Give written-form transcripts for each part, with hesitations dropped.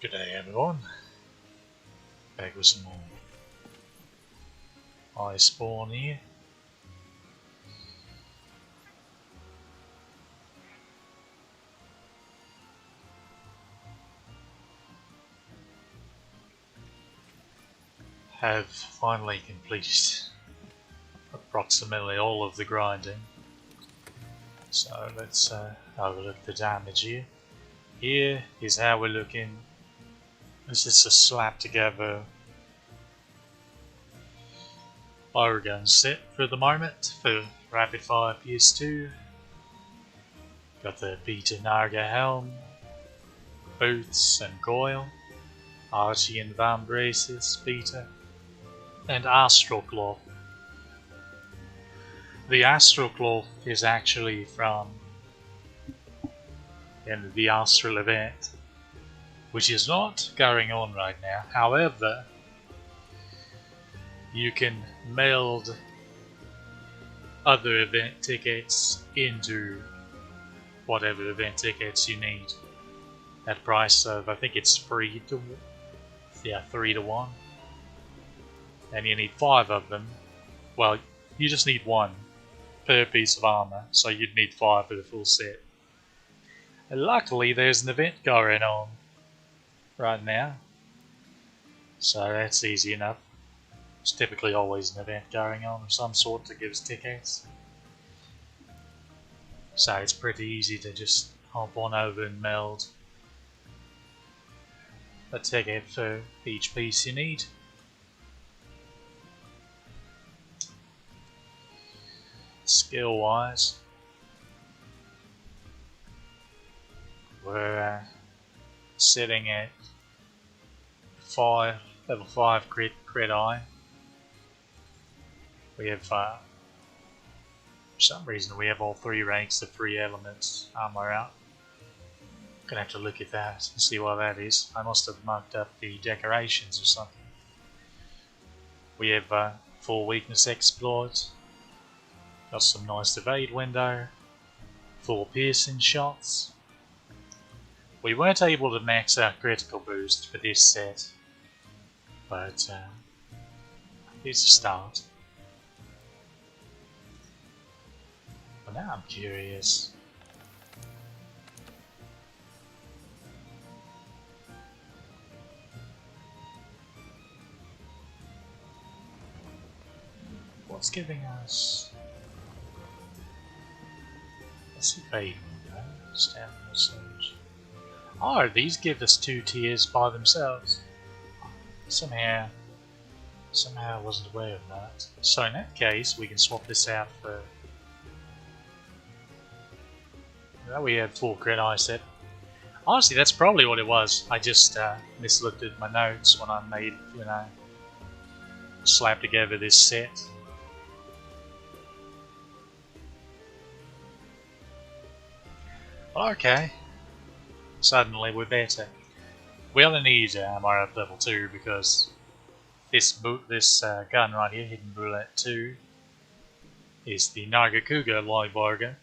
Good day everyone, back with some more Iceborne here. Have finally completed approximately all of the grinding. So let's have a look at the damage here. Here is how we're looking. This is a slap together Oregon set for the moment for Rapid Fire PS2. Got the Peter Naga helm, boots and coil, Archie and Van braces, Peter, and Astral Cloth. The Astral Cloth is actually from the Astral event, which is not going on right now. However, you can meld other event tickets into whatever event tickets you need at price of, I think it's 3 to 1, and you need 5 of them. Well, you just need 1 per piece of armor, so you'd need 5 for the full set. And luckily there's an event going on right now, so that's easy enough. There's typically always an event going on of some sort that gives tickets, so it's pretty easy to just hop on over and meld a ticket for each piece you need. Skill wise, we're sitting at level 5 crit eye. We have, for some reason, we have all 3 ranks of 3 elements armor out. Gonna have to look at that and see what that is. I must have marked up the decorations or something. We have full weakness exploit. Got some nice evade window. Full piercing shots. We weren't able to max out critical boost for this set, but it's a start. But now I'm curious. What's giving us? Let's see, evade window, stamina surge. Oh, these give us 2 tiers by themselves. Somehow I wasn't aware of that. So in that case, we can swap this out for. Well, we have full crit eye set. Honestly, that's probably what it was. I just mislooked at my notes when I made, slapped together this set. Okay. Suddenly we're better. We only need armor at level 2 because this gun right here, Hidden Bullet 2, is the Nagakuga Libarga.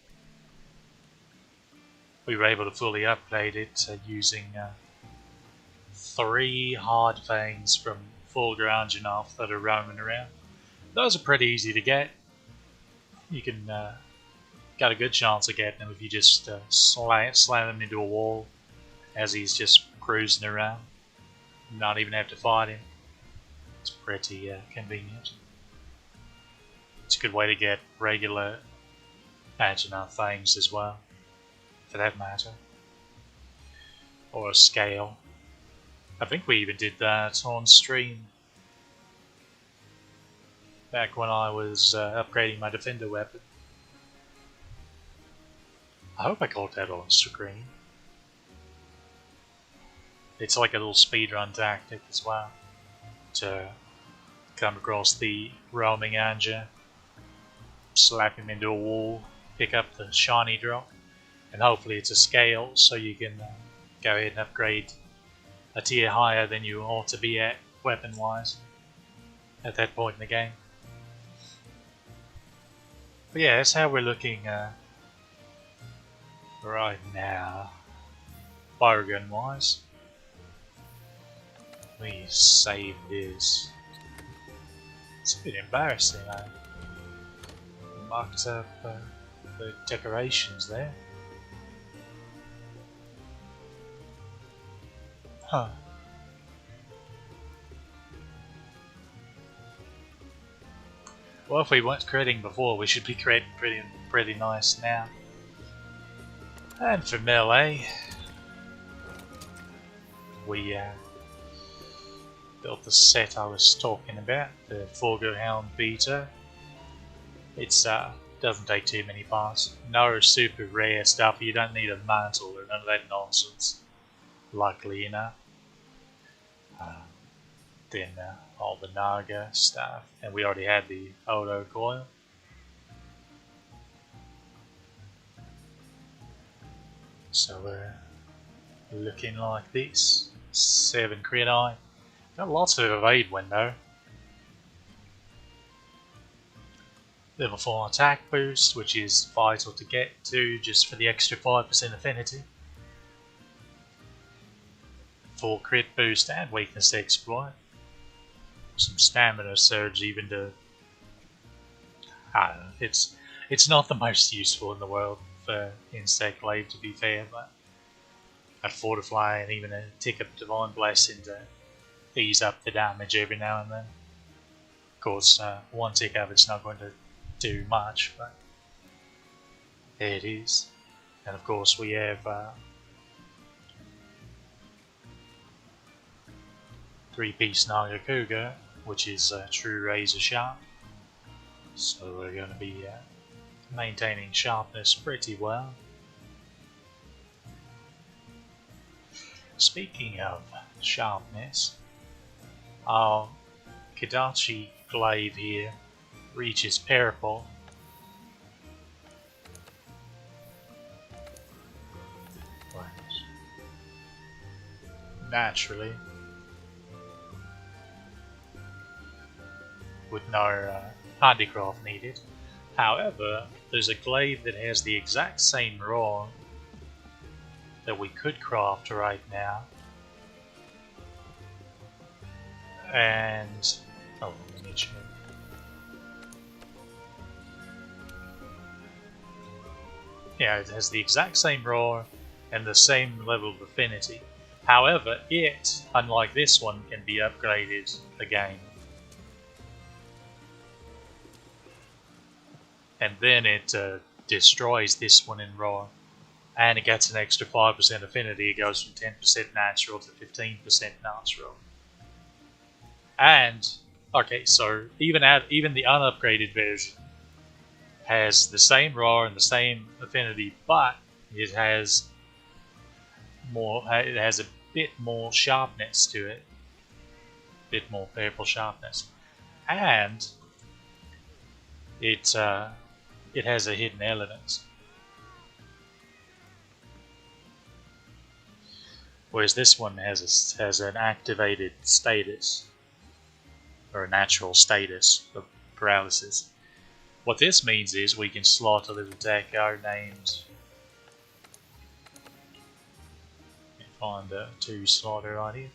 We were able to fully upgrade it using 3 hard fangs from Full Ground Janov that are roaming around. Those are pretty easy to get. You can got a good chance of getting him if you just slam him into a wall as he's just cruising around. Not even have to fight him. It's pretty convenient. It's a good way to get regular Anjanath things as well, for that matter. Or a scale. I think we even did that on stream back when I was upgrading my defender weapon. I hope I caught that on screen. It's like a little speedrun tactic as well, to come across the roaming Anja, slap him into a wall, pick up the shiny drop, and hopefully it's a scale so you can go ahead and upgrade a tier higher than you ought to be at weapon wise at that point in the game. But yeah, that's how we're looking right now, firegun wise. We save this. It's a bit embarrassing. I marked up the decorations there. Huh. Well, if we weren't critting before, we should be critting pretty nice now. And for melee, we built the set I was talking about, the Foreground Beta. It's doesn't take too many parts. No super rare stuff. You don't need a mantle or none of that nonsense. Luckily enough. Then all the Naga stuff, and we already had the Odo coil. So we're looking like this. 7 crit eye. Got lots of evade window. Level 4 attack boost, which is vital to get to just for the extra 5% affinity. 4 crit boost and weakness exploit. Some stamina surge even to... I don't know, it's not the most useful in the world for Insect Glaive, to be fair, but I'd Fortify and even a tick of Divine Blessing to ease up the damage every now and then. Of course, one tick of it's not going to do much, but there it is. And of course we have 3-piece Naga Cougar, which is true razor sharp. So we're going to be maintaining sharpness pretty well. Speaking of sharpness, our Kadachi glaive here reaches purple. Naturally, with no handicraft needed. However, there's a glaive that has the exact same roar that we could craft right now. And oh, let me check. Yeah, it has the exact same roar and the same level of affinity. However, it, unlike this one, can be upgraded again. And then it destroys this one in roar. And it gets an extra 5% affinity. It goes from 10% natural to 15% natural. And, okay, so even the unupgraded version has the same roar and the same affinity, but it has a bit more sharpness to it. A bit more purple sharpness. And it has a hidden element. Whereas this one has an activated status, or a natural status of paralysis. What this means is we can slot a little deco named... Find a 2 slotter right here.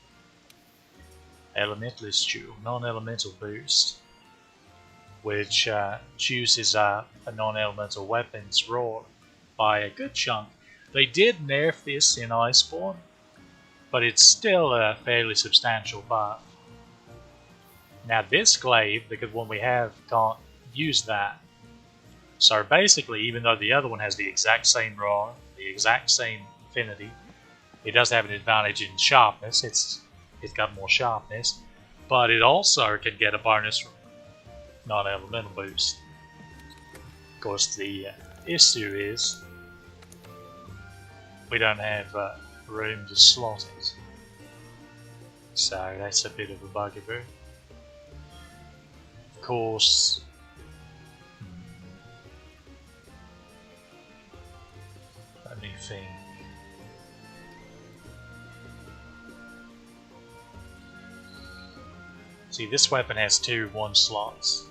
Elementalist Jewel, non-elemental boost, which chooses a non-elemental weapon's roar by a good chunk. They did nerf this in Iceborne, but it's still a fairly substantial buff. Now this glaive, the one we have, can't use that. So basically, even though the other one has the exact same roar, the exact same affinity, it does have an advantage in sharpness. It's got more sharpness, but it also can get a bonus from non-elemental boost. Of course, the issue is we don't have room to slot it, so that's a bit of a bugaboo. Of course, let me think. See, this weapon has 2 1 slots.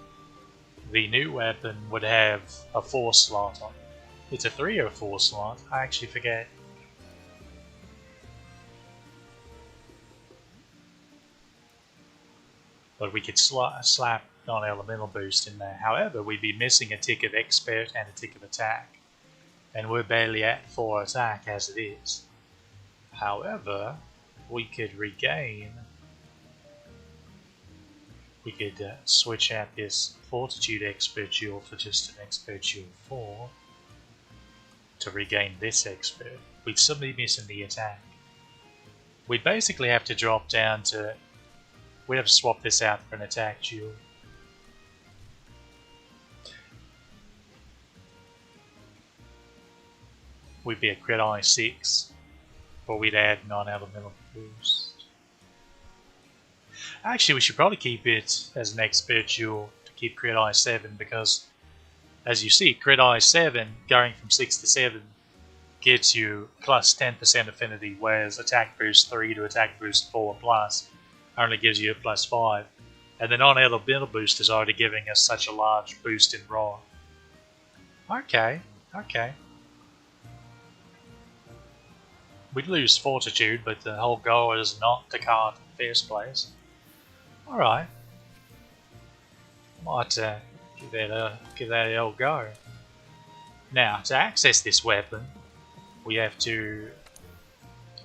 The new weapon would have a 4 slot on it. It's a 3 or 4 slot, I actually forget. but we could slap non-elemental boost in there. However, we'd be missing a tick of expert and a tick of attack, and we're barely at 4 attack as it is. However, we could regain. We could switch out this Fortitude Expert Jewel for just an Expert Jewel 4 to regain this Expert. We'd still be missing the attack. We'd basically have to drop down to. We'd have to swap this out for an attack jewel. We'd be a crit eye 6, but we'd add non-elemental boost. Actually, we should probably keep it as an expert jewel to keep crit eye 7, because as you see, crit eye 7 going from 6 to 7 gets you plus 10% affinity, whereas attack boost 3 to attack boost 4 plus only gives you a plus 5. And the non-elemental boost is already giving us such a large boost in raw. Okay. We'd lose Fortitude, but the whole goal is not to card in the first place. Alright. Might give that a old go. Now, to access this weapon, we have to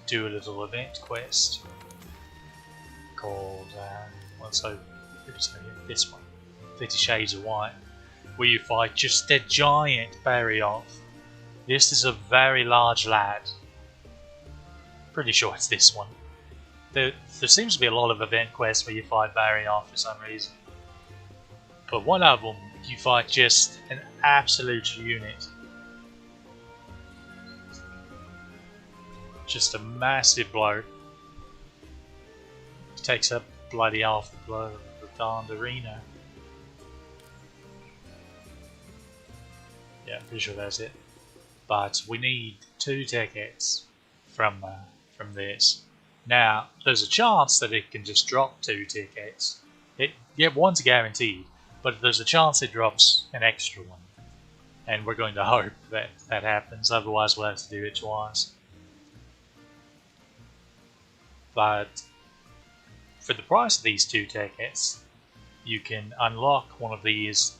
do a little event quest called, this one, 50 Shades of White, where you fight just a giant Barioth. This is a very large lad. Pretty sure it's this one. There seems to be a lot of event quests where you fight Barioth for some reason. But one of them, you fight just an absolute unit. Just a massive bloke. Takes up bloody half the blood of the darned arena. Yeah, pretty sure that's it. But we need 2 tickets from this. Now, there's a chance that it can just drop 2 tickets. One's guaranteed, but there's a chance it drops an extra one. And we're going to hope that that happens, otherwise we'll have to do it twice. But for the price of these 2 tickets, you can unlock one of these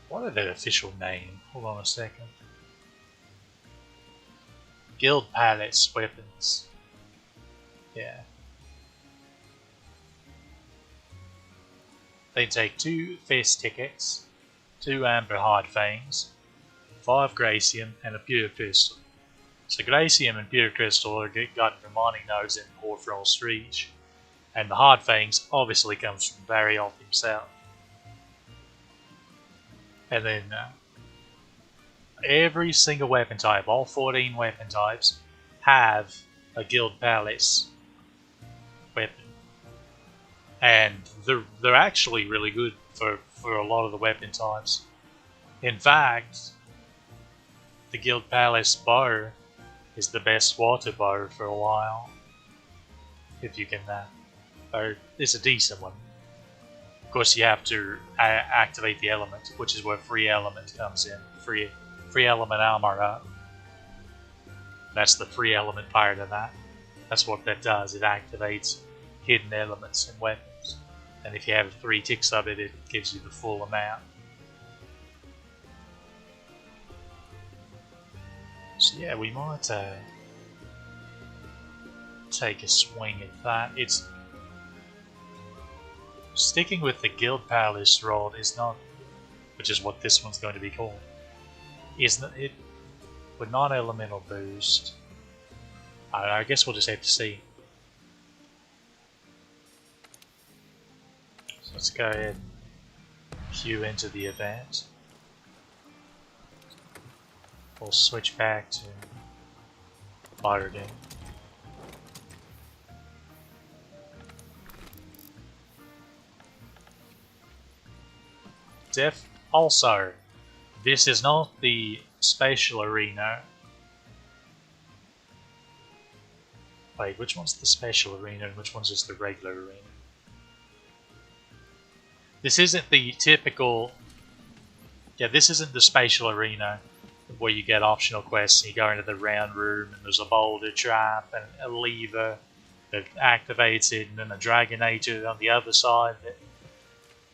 what are their official name? Hold on a second. Guild Palace weapons. Yeah. They take 2 fist tickets, 2 amber hard fangs, 5 Gracium, and a pure crystal. So Gracium and pure crystal are gotten from mining nodes in Porthrall's Reach, and the hard fangs obviously comes from Barioth himself. And then every single weapon type, all 14 weapon types, have a Guild Palace weapon. And they're actually really good for a lot of the weapon types. In fact, the Guild Palace bow is the best water bow for a while. If you can, or it's a decent one. Of course, you have to activate the element, which is where free element comes in. Free element armor up. That's the free element part of that. That's what that does. It activates hidden elements and weapons. And if you have 3 ticks of it, it gives you the full amount. So yeah, we might take a swing at that. It's sticking with the Guild Palace rod is not, which is what this one's going to be called, isn't it? With non-elemental boost, I guess we'll just have to see. So let's go ahead and queue into the event. We'll switch back to Fire Game. Also, this is not the spatial arena. Wait, which one's the spatial arena and which one's just the regular arena? This isn't the typical. Yeah, this isn't the spatial arena. where you get optional quests and you go into the round room and there's a boulder trap and a lever that activates it, and then a Dragonator on the other side that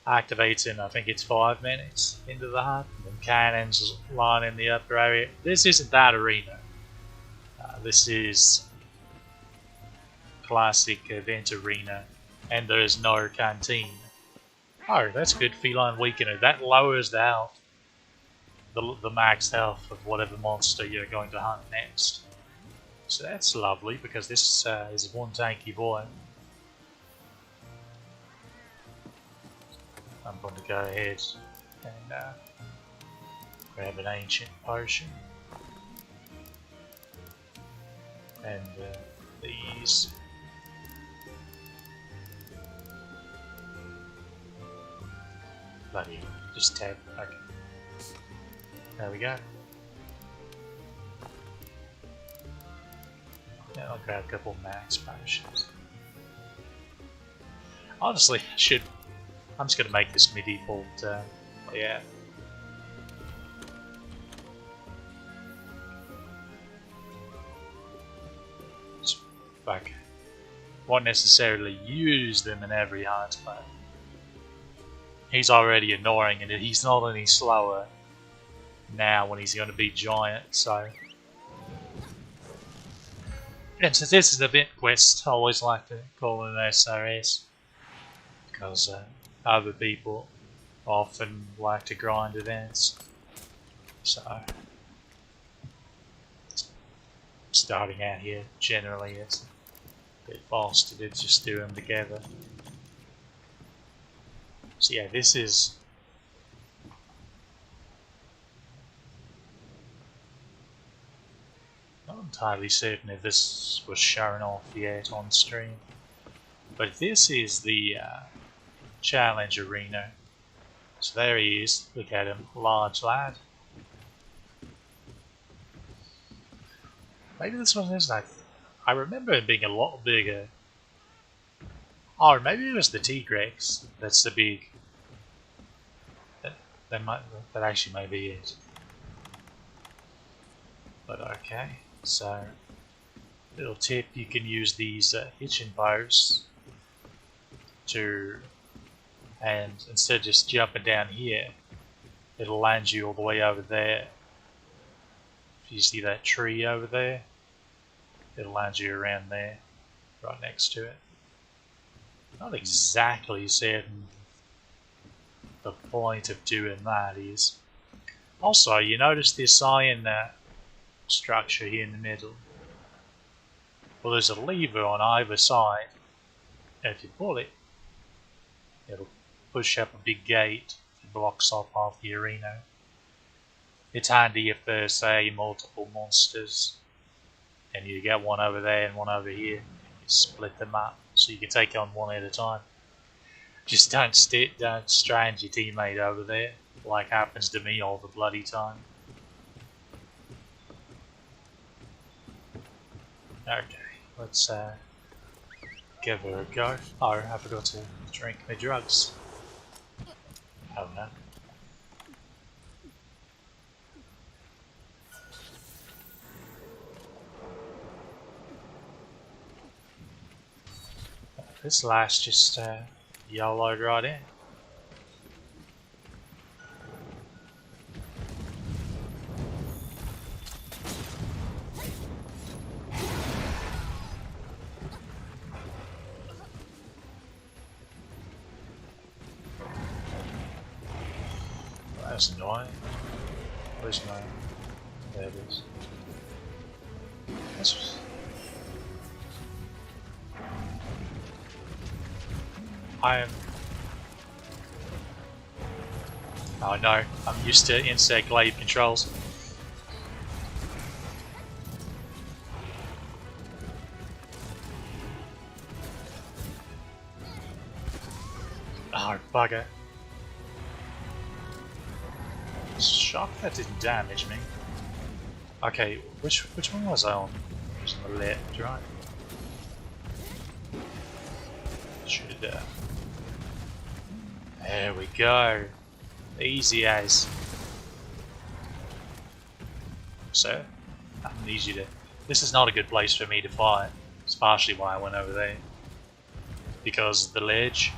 activates in, I think it's 5 minutes into the hut, and then cannons line in the upper area. This isn't that arena. This is classic event arena, and there is no canteen. Oh, that's good. Feline Weakener. That lowers the health, the max health of whatever monster you're going to hunt next. So that's lovely, because this is one tanky boy. I'm going to go ahead and grab an ancient potion. And these. Bloody, just tab. Okay. There we go. Yeah, I'll grab a couple max potions. Honestly, I'm just going to make this medieval yeah. Like, won't necessarily use them in every hunt, but he's already annoying, and he's not any slower now when he's going to be giant, so. And since this is an event quest, I always like to call it an SRS, because other people often like to grind events, so starting out here generally it's a bit faster to just do them together. So yeah, this is not entirely certain if this was shown off yet on stream, but this is the challenge arena. So there he is, look at him, large lad. Maybe this one is like, I remember it being a lot bigger. Or maybe it was the T-Rex that's the big. That actually may be it. But okay, so little tip: you can use these hitching posts to, and instead of just jumping down here, it'll land you all the way over there. If you see that tree over there, it'll land you around there, right next to it. Not exactly certain the point of doing that is. Also, you notice this iron structure here in the middle. Well, there's a lever on either side, and if you pull it, it'll push up a big gate that blocks off half the arena. It's handy if there's, say, multiple monsters, and you get one over there and one over here, and you split them up so you can take on one at a time. Just don't strange your teammate over there, like happens to me all the bloody time. Okay, let's give her a go. Oh, I forgot to drink my drugs. Oh no. This lass just YOLO'd right in. That's annoying. Where's my... There it is. That's... I am... Oh no, I'm used to insect glaive controls. Oh, bugger. Shocked that didn't damage me. Okay, which one was I on? It was on the left, right? Should there we go. Easy as. So, nothing easy to... This is not a good place for me to fight. It's partially why I went over there. Because of the ledge.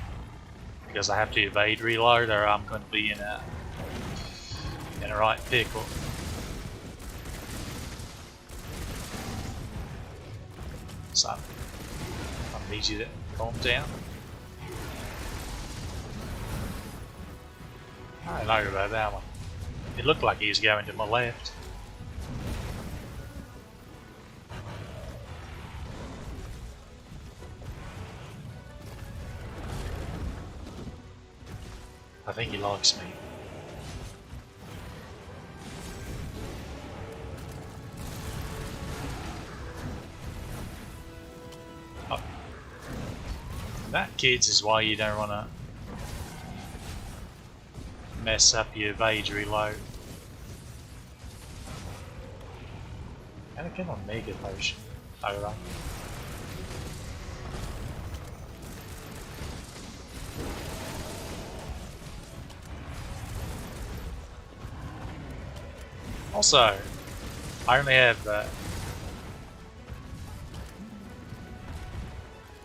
Because I have to evade reload or I'm going to be in a right pickle. So, I need you to calm down. I don't know about that one. It looked like he was going to my left. I think he likes me. Oh. That, kids, is why you don't want to mess up your evade reload. And I get on Mega Potion. Alright. Also, I only have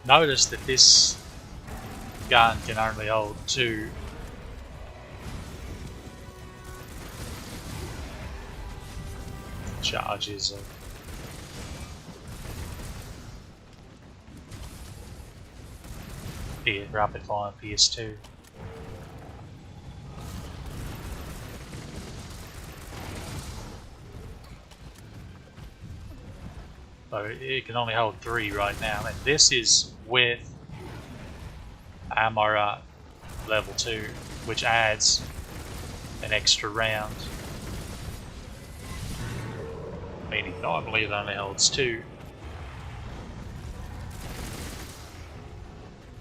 notice that this gun can only hold 2 charges of rapid fire PS2. So it can only hold 3 right now, and this is with ammo level 2, which adds an extra round. Meaning normally it only holds 2.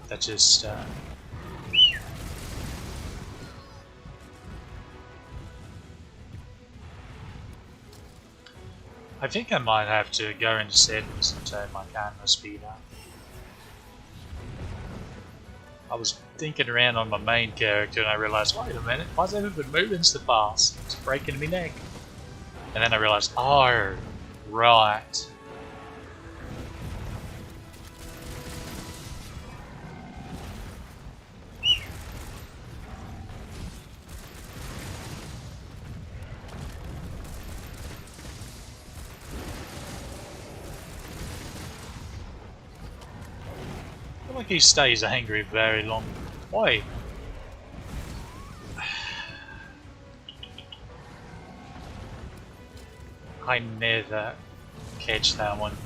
That just I think I might have to go into settings and turn my camera speed up. I was thinking around on my main character and I realised, wait a minute, why's everything moving so fast? It's breaking my neck. And then I realised, oh, right. I feel like he stays angry very long. Why? I never catch that one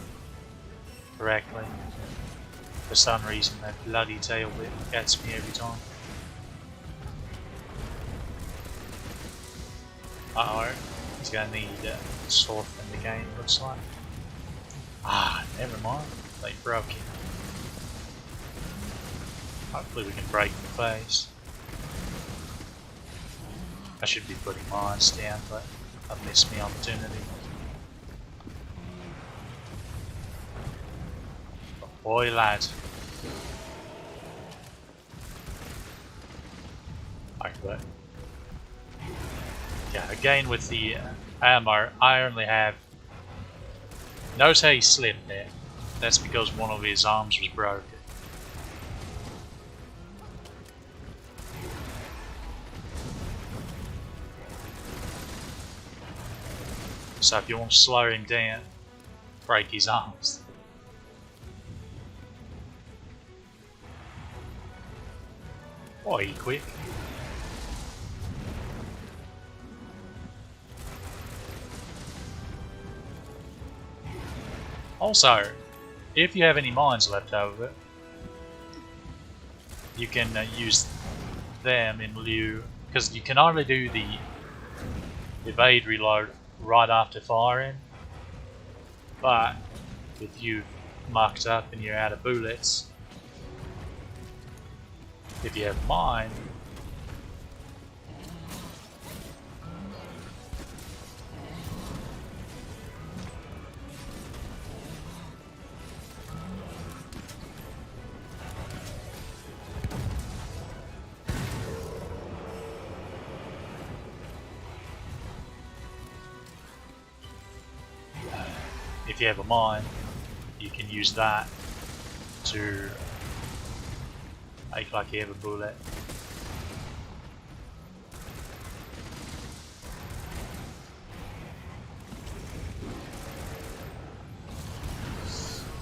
correctly. For some reason, that bloody tail whip gets me every time. Uh oh, he's gonna need sword in the game, looks like. Ah, never mind, they broke it. Hopefully we can break the face. I should be putting mines down, but I've missed my opportunity. Oh boy, lad. Okay, yeah, again with the ammo, I only have... Notice how he slipped there. That's because one of his arms was broken. So if you want to slow him down, break his arms. Oh, he quick. Also, if you have any mines left over, you can use them in lieu, because you can only do the evade reload right after firing, but if you've mucked up and you're out of bullets, if you have mine, if you have a mine, you can use that to make like you have a bullet.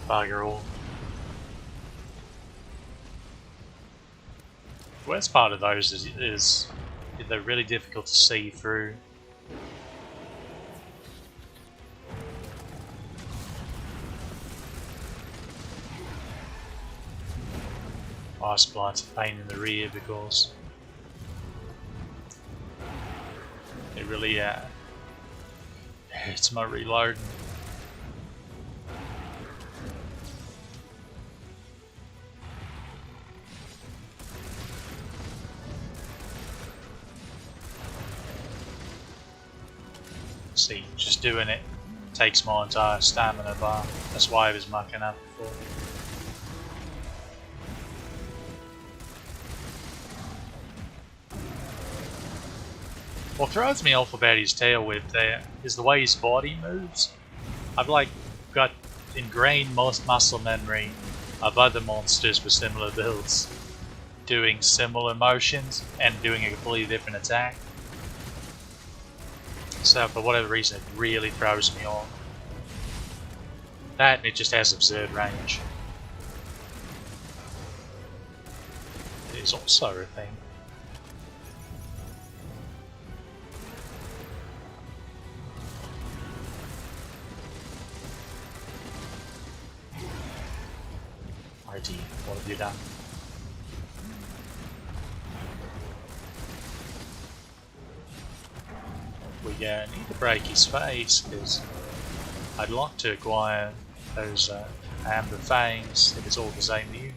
Bugger all. The worst part of those is they're really difficult to see through. Ice Blind's a pain in the rear because it really hurts my reloading. See, just doing it takes my entire stamina bar. That's why I was mucking up before. What throws me off about his tail whip there is the way his body moves. I've like got ingrained muscle memory of other monsters with similar builds doing similar motions and doing a completely different attack. So for whatever reason it really throws me off. That and it just has absurd range. It is also a thing. RD, what have you done? We need to break his face because I'd like to acquire those amber fangs if it's all the same to you.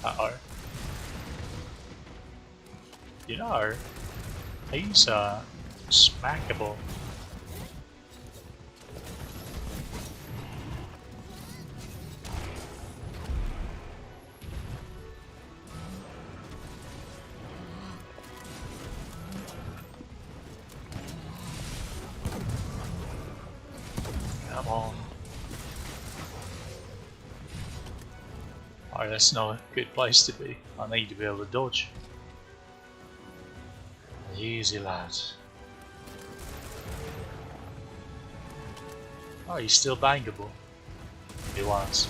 Uh-oh. You know, he's smackable. Come on. Oh, that's not a good place to be. I need to be able to dodge. Easy, lad. Oh, he's still bangable. He was.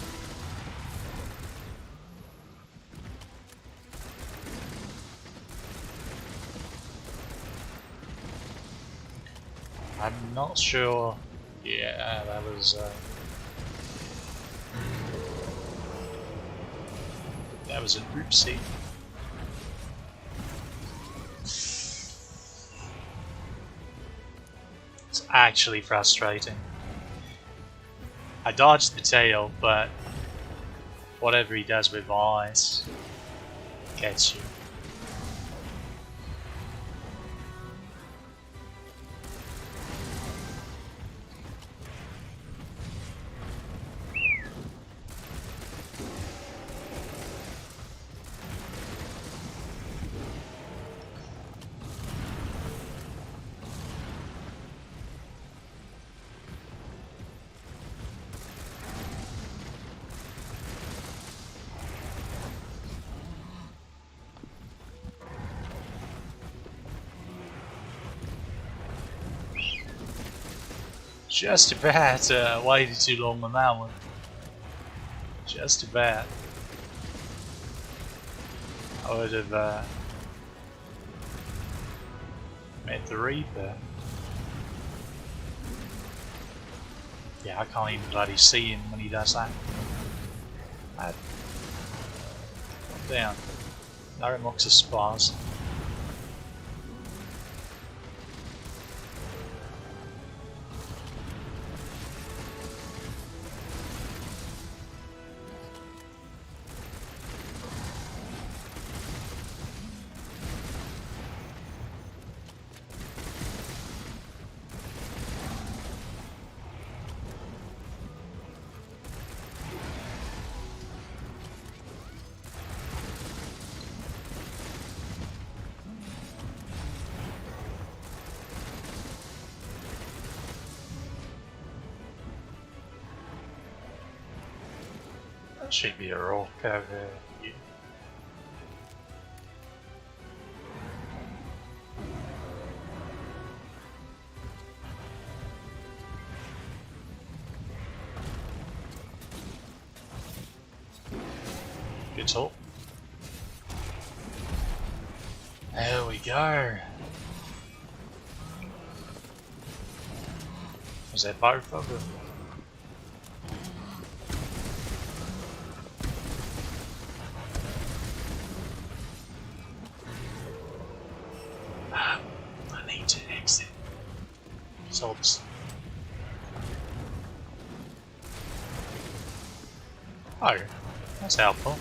I'm not sure. Yeah, that was an oopsie. It's actually frustrating. I dodged the tail, but whatever he does with eyes gets you. Just about waited too long on that one. Just about. I would have met the Reaper. Yeah, I can't even bloody see him when he does that. Calm down. No unlocks a spars. Should be a rock over here. Good talk. There we go. Was that both of them? I need to exit. Sobs. Oh, that's helpful.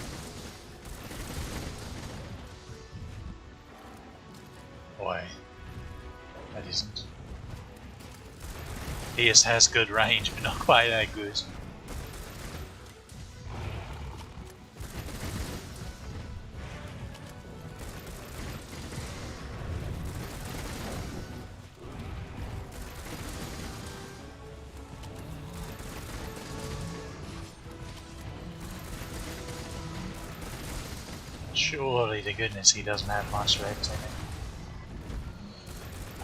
Boy, that isn't. PS has good range, but not quite that good. Surely to goodness he doesn't have much left in it.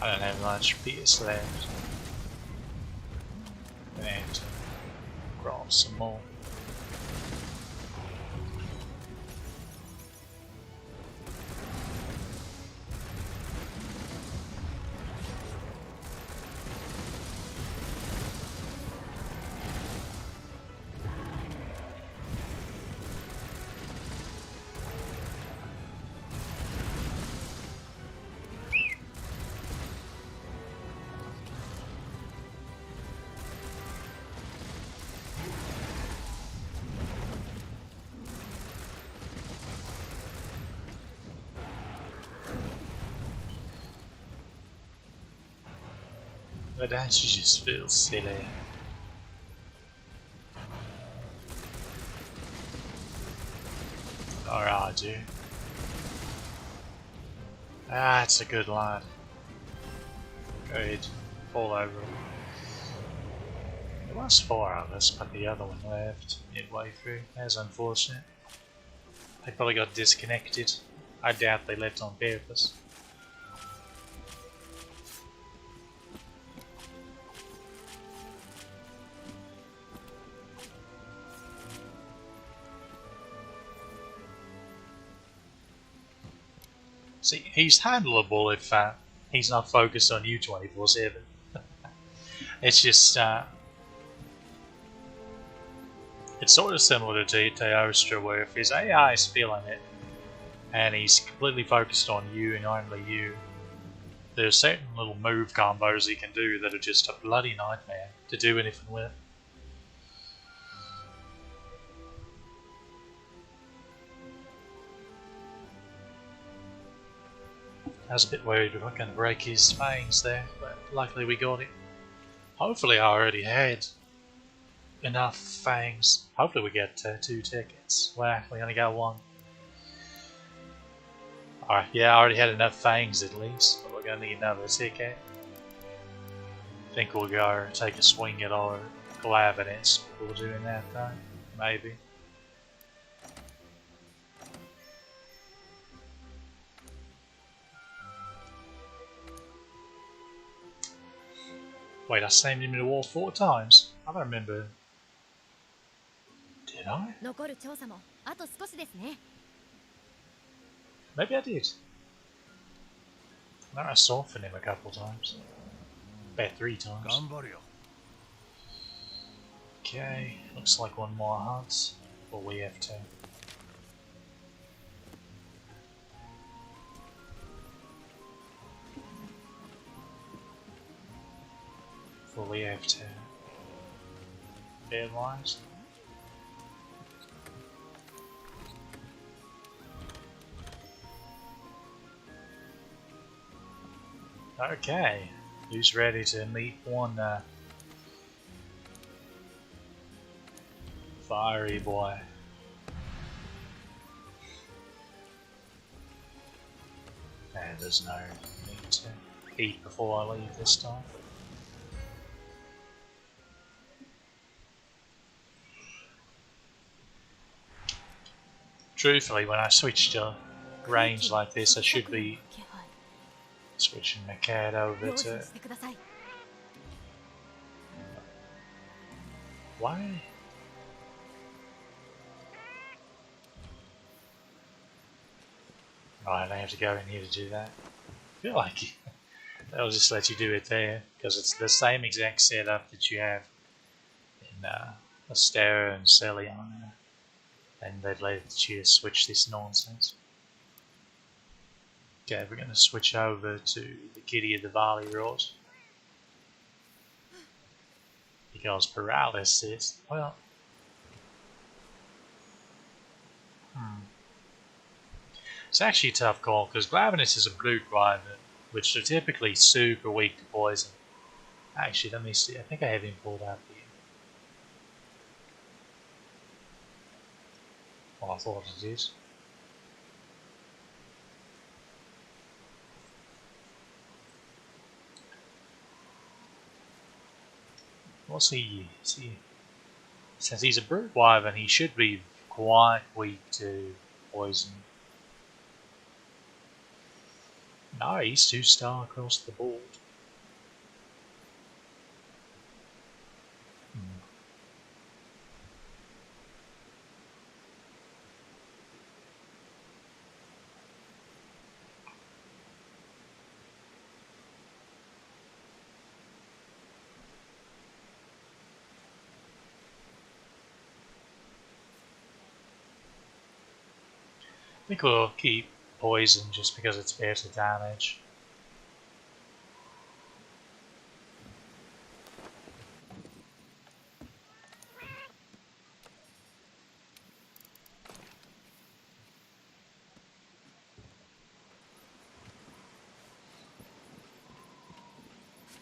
I don't have much PS left. Gonna have to grab some more. But that just feels silly. Alright, dude. That's a good lad. Go ahead, fall over. There was 4 of us, but the other one left midway through. That's unfortunate. They probably got disconnected. I doubt they left on purpose. See, he's handleable if he's not focused on you 24/7. It's just, it's sort of similar to Teostra, where if his AI is feeling it, and he's completely focused on you and only you, there's certain little move combos he can do that are just a bloody nightmare to do anything with. I was a bit worried we weren't going to break his fangs there, but luckily we got it. Hopefully I already had enough fangs. Hopefully we get 2 tickets. Well, we only got 1. Alright, yeah, I already had enough fangs at least, but we're going to need another ticket. I think we'll go take a swing at our evidence before doing that though. Maybe. Wait, I slammed him in the wall 4 times? I don't remember. Did I? Maybe I did. I know I softened him a couple times. About 3 times. Okay, looks like 1 more hunt. Or we have to. We have to deadlines. Okay, who's ready to meet one fiery boy? And there's no need to eat before I leave this time. Truthfully, when I switch to range like this, I should be switching my cat over to... Why? Right, I have to go in here to do that. I feel like they'll just let you do it there, because it's the same exact setup that you have in Astera and Celion, and they've let you switch this nonsense. Okay, we're going to switch over to the Kitty of the Valley Road. Because paralysis, well... It's actually a tough call, because Glavenus is a blue wyvern, which are typically super weak to poison. Actually, let me see, I think I have him pulled out here. Well, I thought it is. What's he? Since he's a brute wyvern, he should be quite weak to poison. No, he's 2-star across the board. I think we'll keep poison just because it's better damage.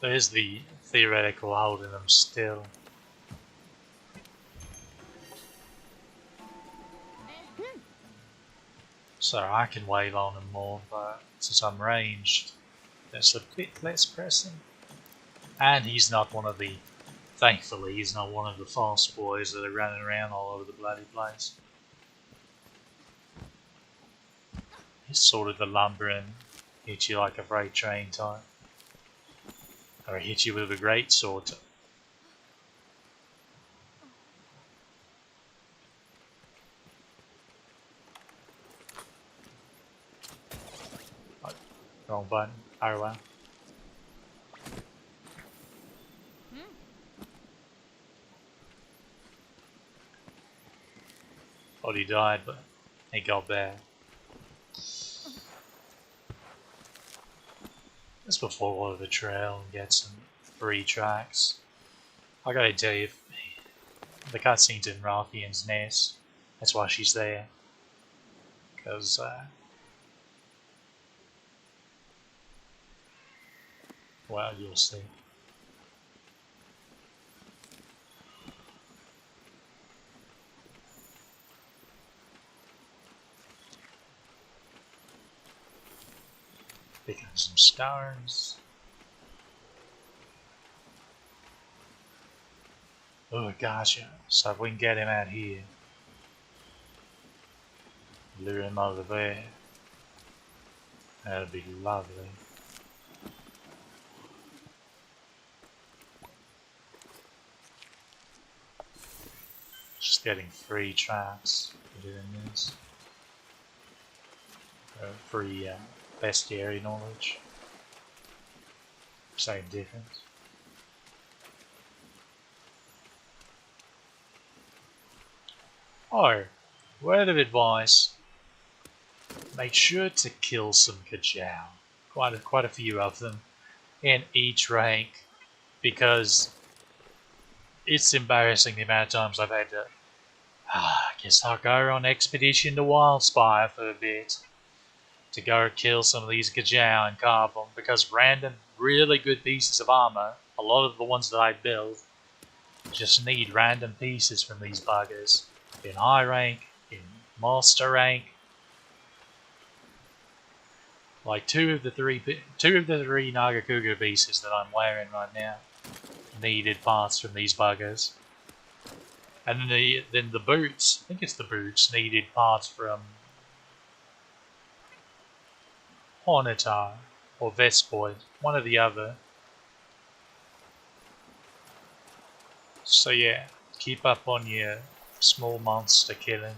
There's the theoretical holding them still. So I can wail on him more, but since I'm ranged, that's a bit less pressing. And he's not one of the, thankfully, he's not one of the fast boys that are running around all over the bloody place. He's sort of the lumber and hit you like a freight train type. Or hit you with a great sword. Oh, wrong button. Oh well. Thought he died, but he got bad. Let's go follow the trail and get some free tracks. I gotta tell you, the cutscene's in Rathian's Nest. That's why she's there. Because, well, you'll see. Picking some stars. Oh, gotcha. So if we can get him out here, lure him over there, that'd be lovely. Just getting free tracks for doing this. Free bestiary knowledge. Same difference. Oh, word of advice: make sure to kill some Kajal. Quite a few of them in each rank, because it's embarrassing the amount of times I've had to. I guess I'll go on expedition to Wildspire for a bit to go kill some of these Kajal and carve them, because random, really good pieces of armor, a lot of the ones that I build, just need random pieces from these buggers. In high rank, in master rank. Like two of the three Nagakuga pieces that I'm wearing right now needed parts from these buggers. And then the boots, I think it's the boots, needed parts from Hornetar or Vespoid, one or the other. So yeah, keep up on your small monster killing.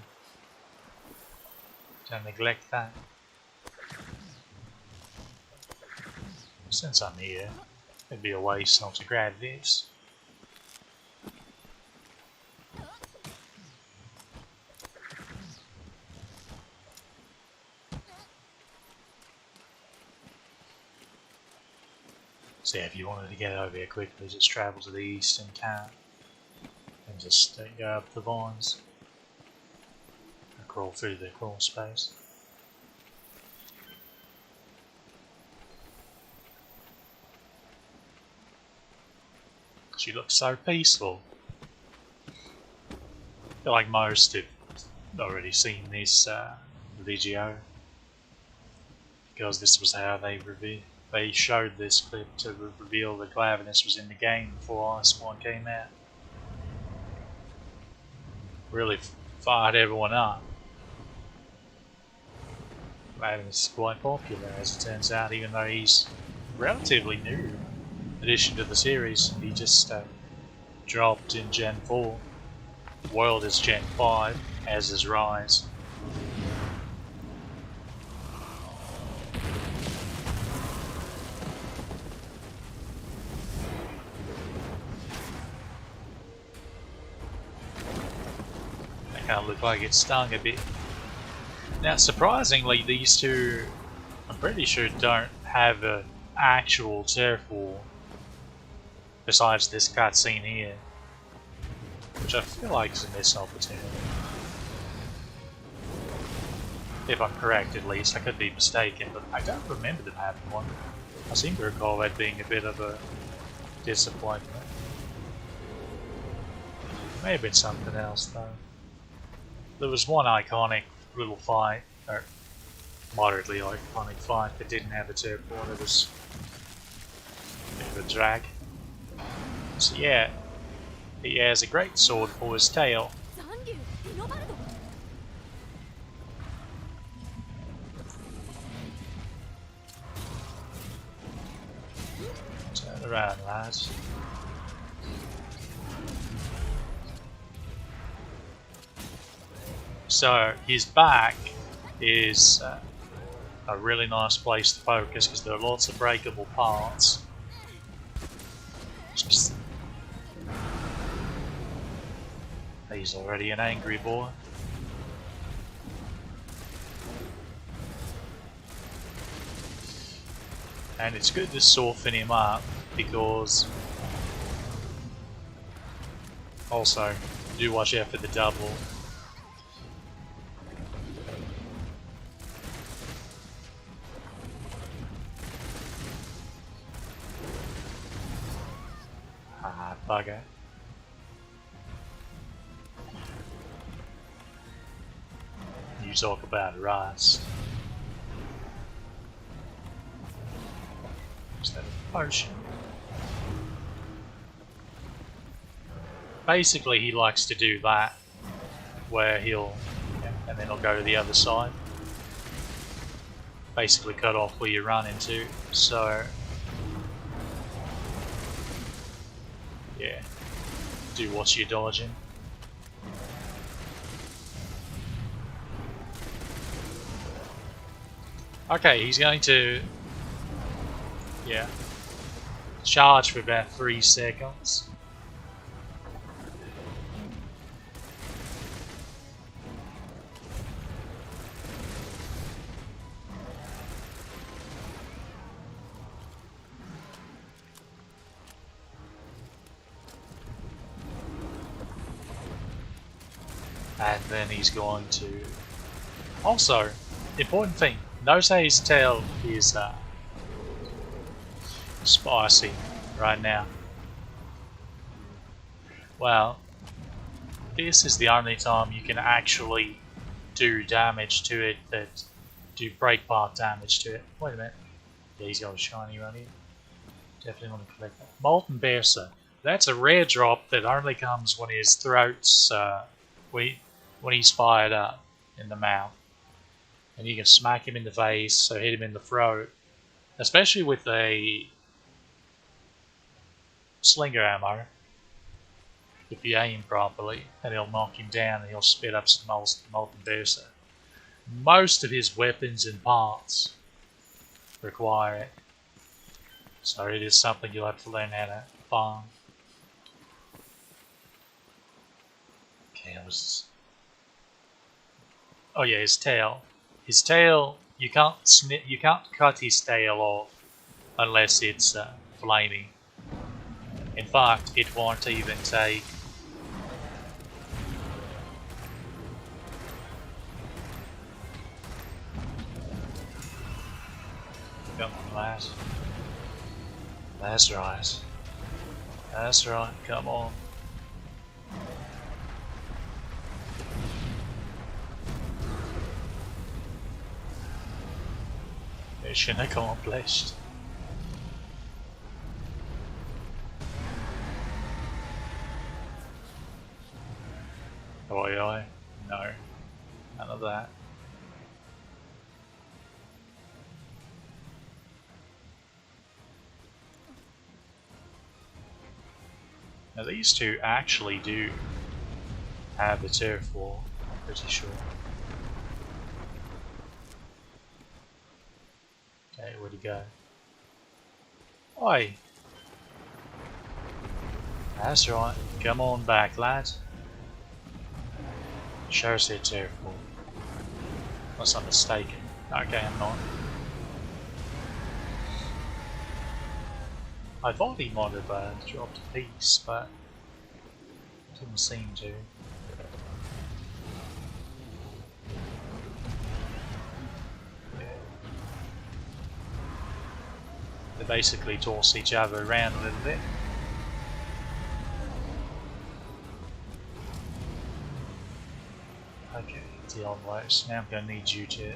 Don't neglect that. Since I'm here, it'd be a waste not to grab this. So yeah, if you wanted to get over here quickly, just travel to the eastern camp and just go up the vines and crawl through the crawl space. She looks so peaceful. I feel like most have already seen this video, because this was how they showed this clip to reveal that Glavenus was in the game before Iceborne came out. Really fired everyone up. Glavenus is quite popular, as it turns out, even though he's relatively new addition to the series. He just dropped in Gen 4. World is Gen 5, as is Rise. That kind of looked like it stung a bit. Now, surprisingly, these two, I'm pretty sure, don't have an actual turf war besides this cutscene here, which I feel like is a missed opportunity. If I'm correct, at least. I could be mistaken, but I don't remember them having one. I seem to recall that being a bit of a disappointment. May have been something else, though. There was one iconic little fight, or moderately iconic fight, that didn't have a turf war. It was a bit of a drag. So yeah, he has a great sword for his tail. Turn around, lads. So his back is a really nice place to focus because there are lots of breakable parts. He's already an angry boy. And it's good to soften him up because also do watch out for the double. Ah, bugger. You talk about rust. Is that a potion? Basically, he likes to do that, where and then he'll go to the other side. Basically cut off where you run into, so yeah, do what you're dodging. Okay, he's going to, yeah, charge for about 3 seconds. And then he's going to, also, important thing, notice how his tail is spicy right now. Well, this is the only time you can actually do damage to it, do break part damage to it. Wait a minute. Yeah, he's got a shiny right here. Definitely want to collect that. Molten Berser. That's a rare drop that only comes when his throat's when he's fired up in the mouth, and you can smack him in the face or hit him in the throat, especially with a slinger ammo. If you aim properly, and he'll knock him down, and he'll spit up some molten burster. Most of his weapons and parts require it, so it is something you'll have to learn how to farm. Okay, oh yeah, his tail. His tail, you can't cut his tail off unless it's flaming. In fact, it won't even take come on, lad. That's right. That's right, come on. Mission accomplished. Oi oi. No. None of that. Now these two actually do have the turf wall, I'm pretty sure. Okay, where'd he go? Oi! That's right, come on back, lad. Show us their turf wall. Unless I'm mistaken. Okay, I'm not. I thought he might have dropped a piece, but didn't seem to. Yeah. They basically toss each other around a little bit. Okay, the old ways. Now I'm going to need you to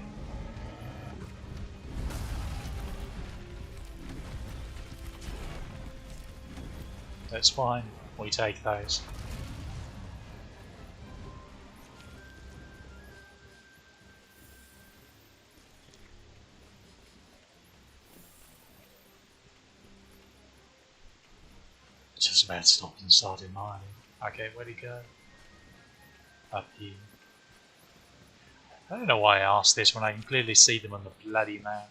that's fine, we take those. Just about stopped and started mining. Okay, where'd he go? Up here. I don't know why I asked this when I can clearly see them on the bloody map.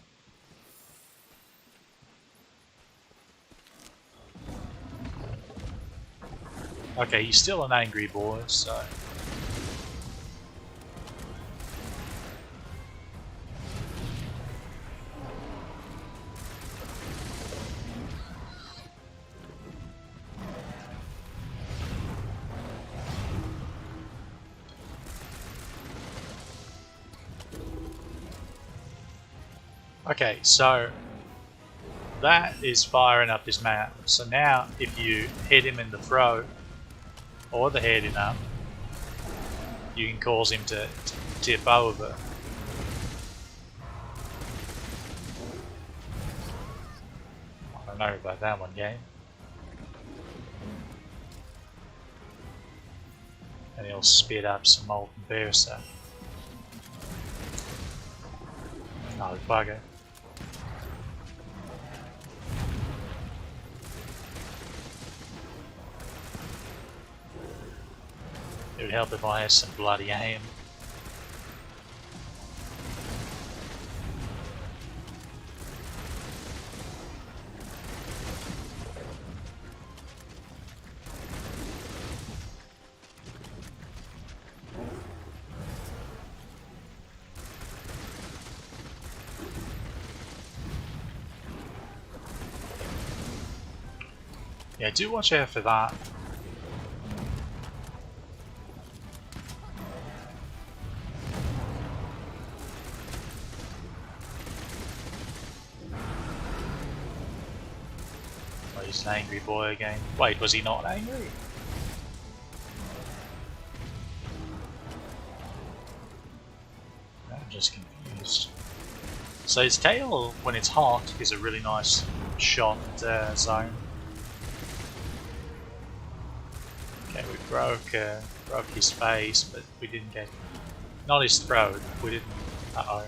Okay, he's still an angry boy, so... Okay, so that is firing up his map. So now if you hit him in the throat or the head enough, you can cause him to tip over. I don't know about that one, game. And he'll spit up some molten burster. No, bugger. It would help if I had some bloody aim. Yeah, do watch out for that. Oh, he's an angry boy again. Wait, was he not angry? I'm just confused. So his tail, when it's hot, is a really nice shot zone. broke his face, but we didn't get, not his throat. We didn't. Uh-oh.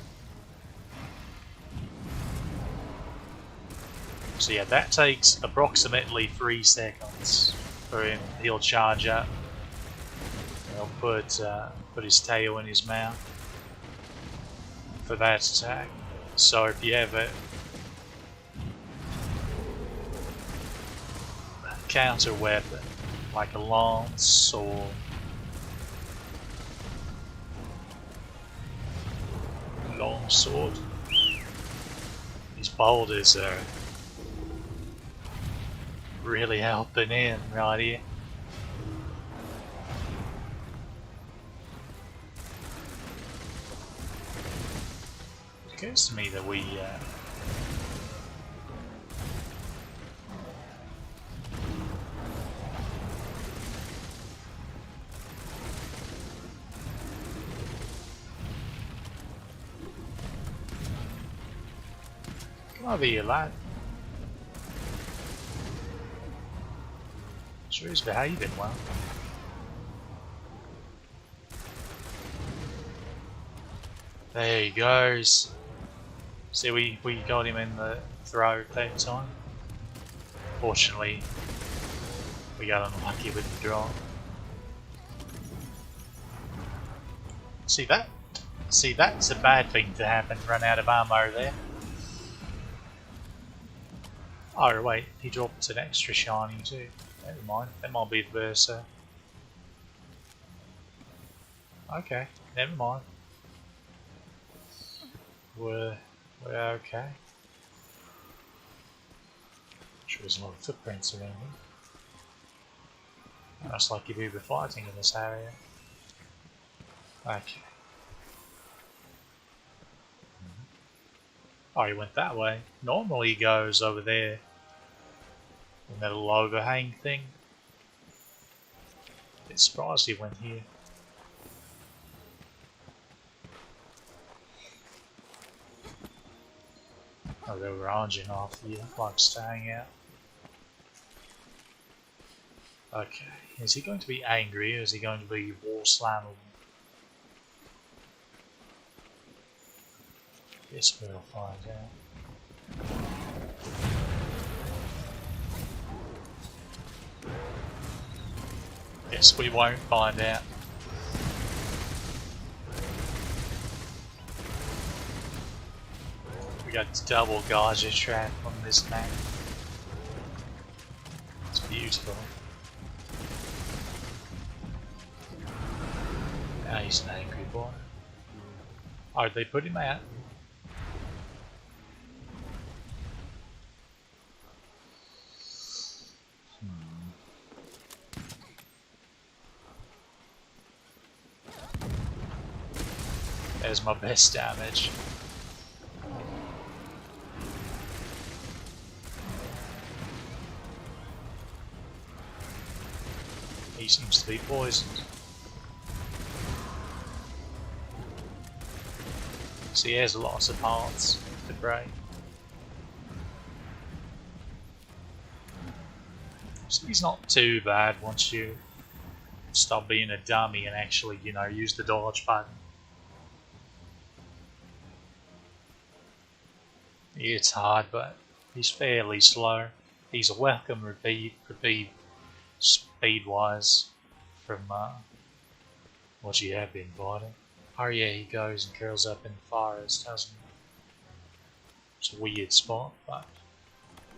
So yeah, that takes approximately 3 seconds for him. He'll charge up. He'll put his tail in his mouth for that attack. So if you have a counter weapon like a lance or long sword, these boulders are really helping in right here. It occurs to me that we come over here, lad. Sure is behaving well. There he goes. See, we got him in the throat that time. Fortunately, we got unlucky with the draw. See that? See, that's a bad thing to happen. Run out of ammo there. Oh wait, he dropped an extra shiny too. Never mind, that might be the Versa. Okay, never mind. We're okay. Sure there's a lot of footprints around here. That's like if we were fighting in this area. Okay. Oh, he went that way. Normally he goes over there. In that little overhang thing. Bit surprised he went here. Oh, they were ranging off here, like staying out. Okay, is he going to be angry or is he going to be war slamming? Guess we'll find out. Guess we won't find out. We got double geyser trap on this map. It's beautiful. Now he's an angry boy. Oh, they put him out. There's my best damage. He seems to be poisoned. So he has lots of parts to break. So he's not too bad once you stop being a dummy and actually, you know, use the dodge button. It's hard, but he's fairly slow. He's a welcome repeat speed-wise from what you have been fighting. Oh yeah, he goes and curls up in the forest, doesn't he? It's a weird spot, but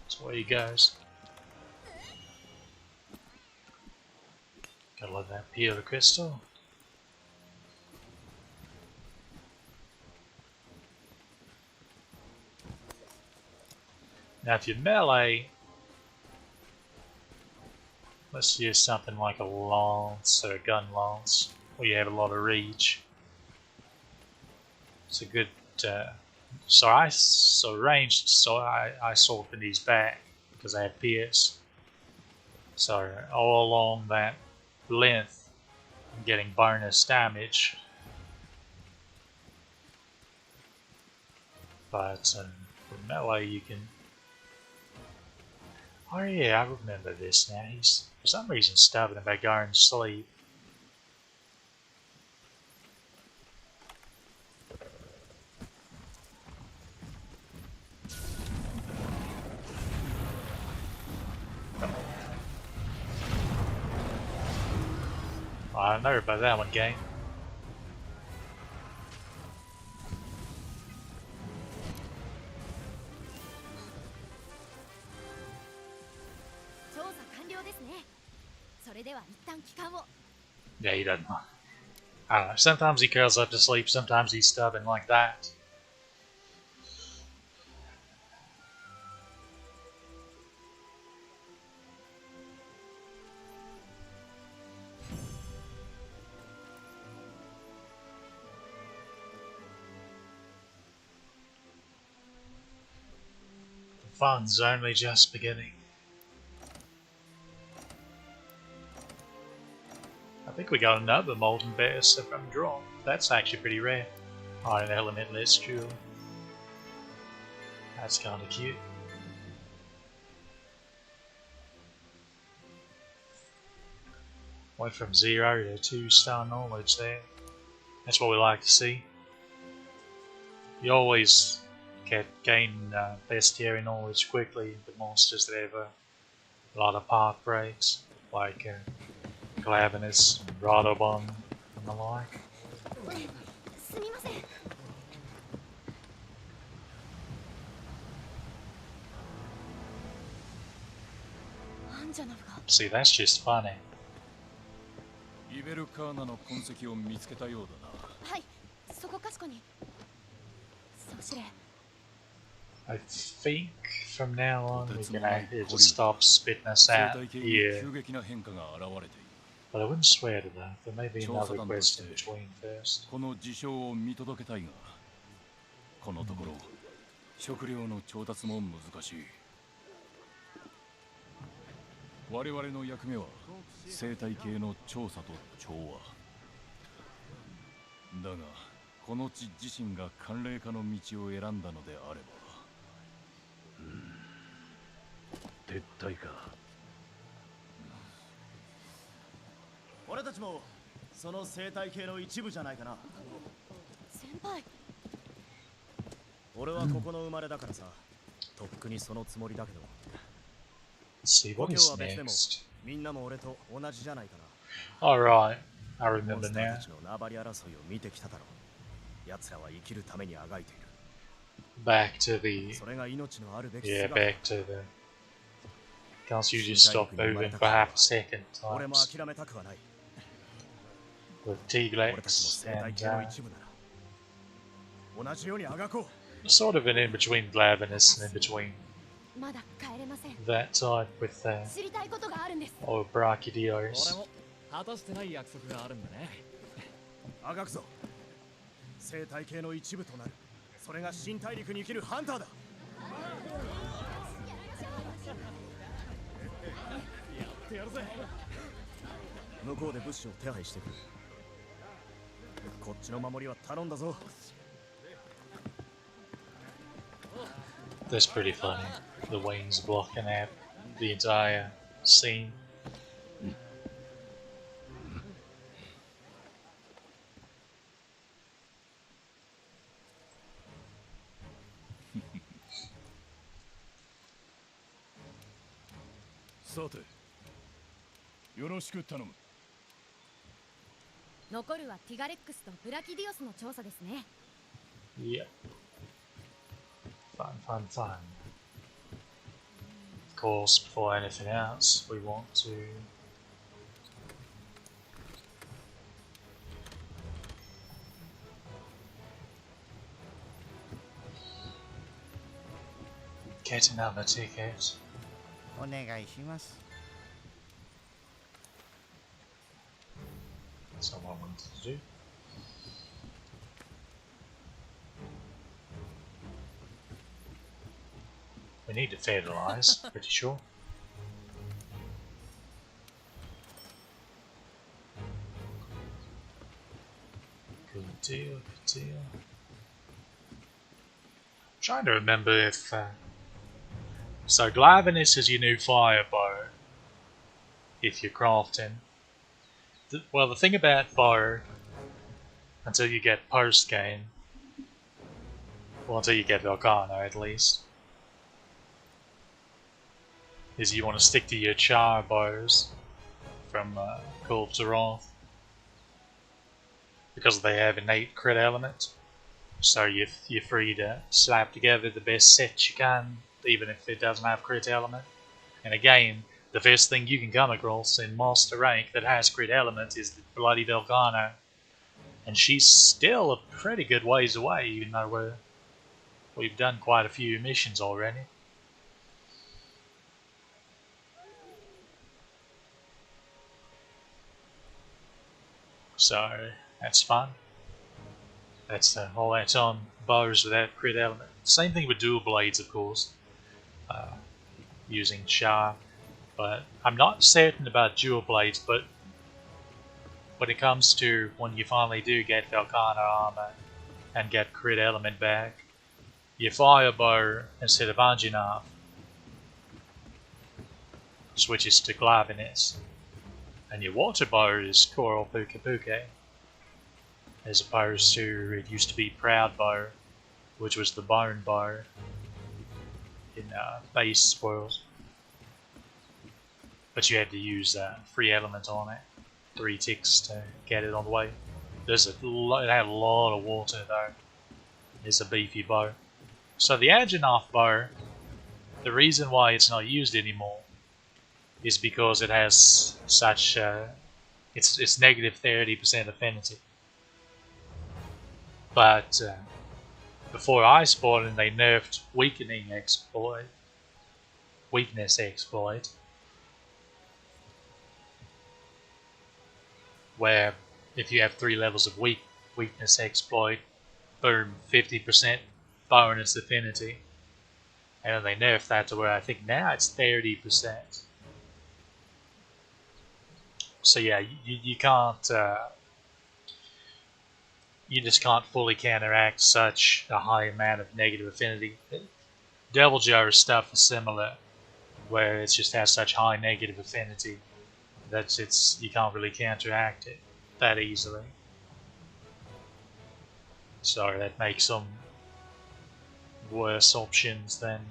that's where he goes. Gotta let that peel the crystal. Now if you melee, let's use something like a lance or a gun lance, where you have a lot of reach. It's a good, so I sorted these back because I had pierce. So all along that length, I'm getting bonus damage. But for melee you can... Oh yeah, I remember this now. For some reason, stubborn about going to sleep. I don't know about that one, game. Yeah, he doesn't. I don't know. Sometimes he curls up to sleep, sometimes he's stubborn like that. The fun's only just beginning. I think we got another molten beast from draw. That's actually pretty rare. Iron elementless jewel. That's kind of cute. Went from 0 to 2-star knowledge there. That's what we like to see. You always gain bestiary knowledge quickly, but monsters that have a lot of path breaks, like Glavenus, and Radobon, and the like. See, that's just funny. I think from now on we're gonna it'll stop spitting us out here. But I wouldn't swear to that. There may be another quest in between first. 我々の役目は生態系の調査と調和だがこの地自身が寒冷化の道を選んだのであれば撤退か俺たちもその生態系の一部じゃないかな先輩俺はここの生まれだからさとっくにそのつもりだけど See what is next. みんなも俺と同じじゃないかな Alright, I remember now. 縄張り争いを見てきただろう奴らは生きるためにあがいている Back to the... それが命のあるべき Yeah, back to the... Can't you just stop moving for half a second times? With T-Glex and sort of an in-between Glavenus and in-between that type with or Brachydios. 果たしてない約束があるんだねあがくぞ生態系の一部となるそれが新大陸に生きるハンターだやってやるぜ向こうで物資を手配してくるこっちの守りは頼んだぞ That's pretty funny. The wings blocking out the entire scene. Sate, よろしく頼む。残るはティガレックスとブラキディオスの調査ですね。Yep. Fun, fun, fun. Of course, before anything else, we want to get another ticket. お願いします。 That's all I wanted to do. We need to fertilize, pretty sure. Good deal, good deal. I'm trying to remember if... So Glavenus is your new fire bow. if you're crafting. Well, the thing about bar, until you get post game, well, until you get Volcano at least, is you want to stick to your char bars from Call of Wrath, because they have innate crit element. So you're free to slap together the best set you can, even if it doesn't have crit element. And again, the first thing you can come across in Master Rank that has crit element is the bloody Volcano. And she's still a pretty good ways away, even though we've done quite a few missions already. So that's fun. That's all that's on bows without crit element. Same thing with dual blades, of course, using char. But I'm not certain about dual blades. But when it comes to when you finally do get Volcano armor and get crit element back, your fire bow instead of Anjanath switches to Glavinus, and your water bow is Coral Puka Puka, as opposed to it used to be Proud Bow, which was the bone bow in base spoils. But you had to use free element on it, 3 ticks to get it on the way. It had a lot of water though. It's a beefy bow. So the Anjanath bow, the reason why it's not used anymore is because it has such it's negative 30% affinity. But before Iceborne, they nerfed weakness exploit, where if you have 3 levels of weakness exploit, boom, 50% bonus affinity. And then they nerfed that to where I think now it's 30%. So yeah, you can't, you just can't fully counteract such a high amount of negative affinity. Devil Jar stuff is similar, where it just has such high negative affinity that you can't really counteract it that easily. So that makes them worse options than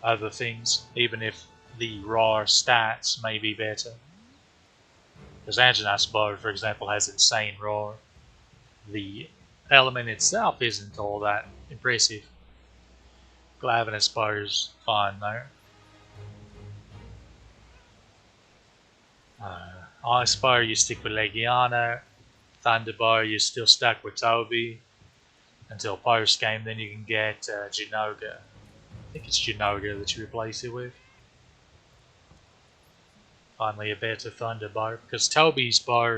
other things, even if the raw stats may be better. Because Anjanath's bow, for example, has insane raw. The element itself isn't all that impressive. Glavinus bow is fine though. Ice bow, you stick with Legiano. Thunder bow, you're still stuck with Toby until post game. Then you can get Jinoga. I think it's Jinoga that you replace it with. Finally, a better Thunder bow, because Toby's bow